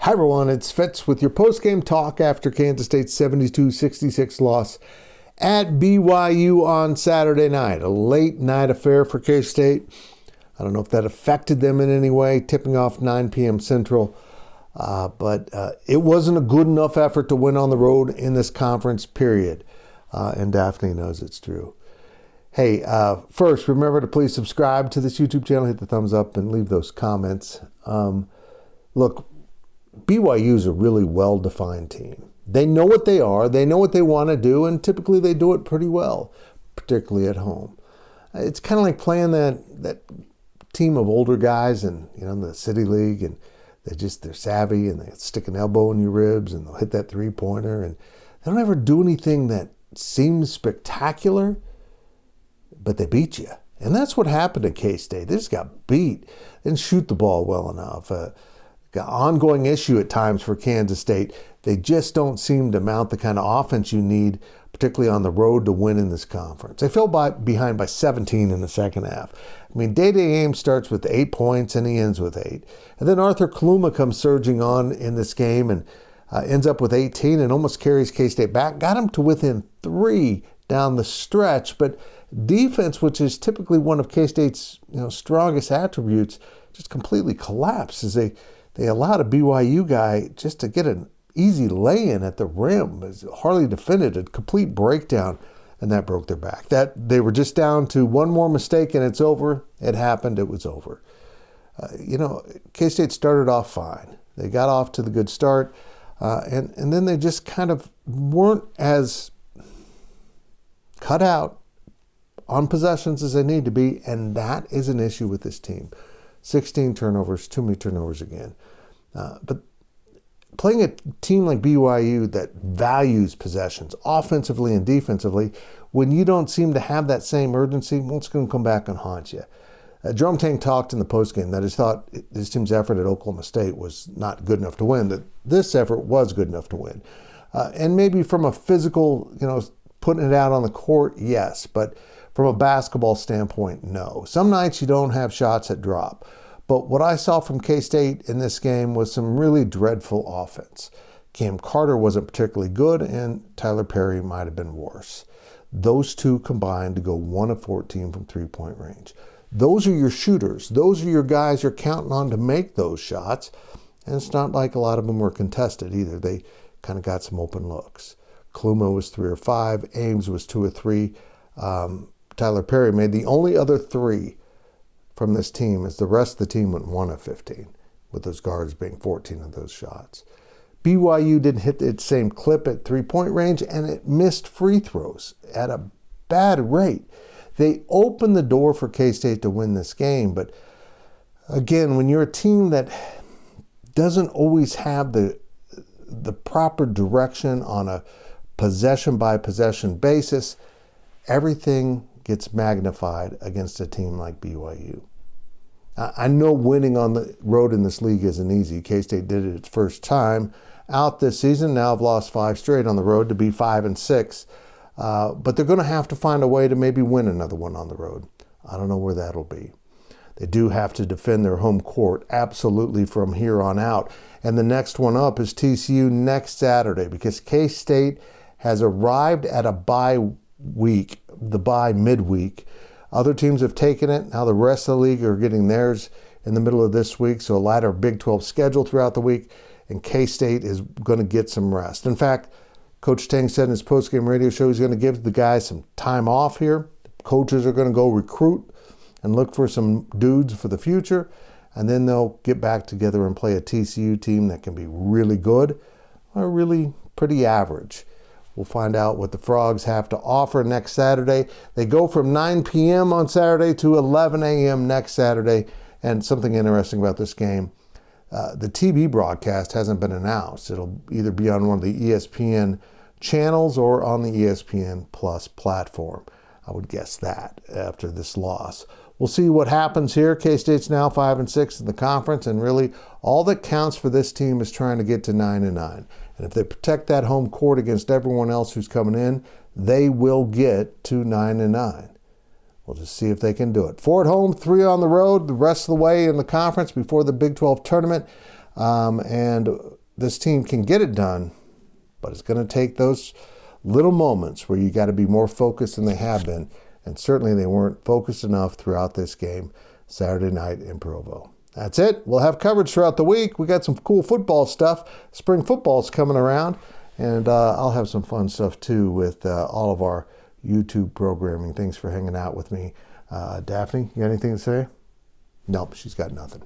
Hi everyone, it's Fitz with your postgame talk after Kansas State's 72-66 loss at BYU on Saturday night. A late night affair for K-State. I don't know if that affected them in any way, tipping off 9 p.m. Central. But it wasn't a good enough effort to win on the road in this conference, period. And Daphne knows it's true. Hey, first, remember to please subscribe to this YouTube channel, hit the thumbs up, and leave those comments. Look, BYU is a really well-defined team. They know what they are, they know what they want to do, and typically they do it pretty well, particularly at home. It's kind of like playing that team of older guys in the City League, and they're savvy, and they stick an elbow in your ribs, and they'll hit that three-pointer, and they don't ever do anything that seems spectacular, but they beat you. And that's what happened at K-State. They just got beat. They didn't shoot the ball well enough. Ongoing issue at times for Kansas State. They just don't seem to mount the kind of offense you need, particularly on the road to win in this conference. They fell behind by 17 in the second half. I mean, Day-Day Ames starts with 8 points and he ends with 8. And then Arthur Kaluma comes surging on in this game and ends up with 18 and almost carries K-State back. Got him to within 3 down the stretch, but defense, which is typically one of K-State's strongest attributes, just completely collapsed as they allowed a BYU guy just to get an easy lay-in at the rim. It hardly defended, a complete breakdown, and that broke their back. That they were just down to one more mistake and it's over. It happened. It was over. K-State started off fine. They got off to the good start, and then they just kind of weren't as cut out on possessions as they need to be, and that is an issue with this team. 16 turnovers, too many turnovers again. But playing a team like BYU that values possessions offensively and defensively, when you don't seem to have that same urgency, well, it's going to come back and haunt you. Jerome Tang talked in the postgame that he thought his team's effort at Oklahoma State was not good enough to win, that this effort was good enough to win. And maybe from a physical, putting it out on the court, yes, but from a basketball standpoint, no. Some nights you don't have shots that drop. But what I saw from K-State in this game was some really dreadful offense. Cam Carter wasn't particularly good, and Tyler Perry might have been worse. Those two combined to go 1 of 14 from three-point range. Those are your shooters. Those are your guys you're counting on to make those shots. And it's not like a lot of them were contested either. They kind of got some open looks. Kaluma was 3 or 5. Ames was 2 or 3. Tyler Perry made the only other 3 from this team, as the rest of the team went 1 of 15, with those guards being 14 of those shots. BYU didn't hit the same clip at three-point range, and it missed free throws at a bad rate. They opened the door for K-State to win this game, but again, when you're a team that doesn't always have the proper direction on a possession-by-possession basis, everything gets magnified against a team like BYU. I know winning on the road in this league isn't easy. K-State did it its first time out this season. Now have lost 5 straight on the road to be 5-6. But they're going to have to find a way to maybe win another one on the road. I don't know where that'll be. They do have to defend their home court absolutely from here on out. And the next one up is TCU next Saturday, because K-State has arrived at a bye week, the bye midweek. Other teams have taken it. Now the rest of the league are getting theirs in the middle of this week, so a lighter Big 12 schedule throughout the week, and K-State is going to get some rest. In fact, Coach Tang said in his postgame radio show he's going to give the guys some time off here. Coaches are going to go recruit and look for some dudes for the future, and then they'll get back together and play a TCU team that can be really good or really pretty average. We'll find out what the Frogs have to offer next Saturday. They go from 9 p.m. on Saturday to 11 a.m. next Saturday. And something interesting about this game, the TV broadcast hasn't been announced. It'll either be on one of the ESPN channels or on the ESPN Plus platform. I would guess that after this loss. We'll see what happens here. K-State's now 5-6 in the conference, and really all that counts for this team is trying to get to 9-9. And if they protect that home court against everyone else who's coming in, they will get to 9-9. We'll just see if they can do it. 4 at home, 3 on the road, the rest of the way in the conference before the Big 12 tournament. And this team can get it done, but it's going to take those little moments where you got to be more focused than they have been. And certainly they weren't focused enough throughout this game Saturday night in Provo. That's it. We'll have coverage throughout the week. We got some cool football stuff. Spring football's coming around, and I'll have some fun stuff too with all of our YouTube programming. Thanks for hanging out with me. Daphne, you got anything to say? Nope, she's got nothing.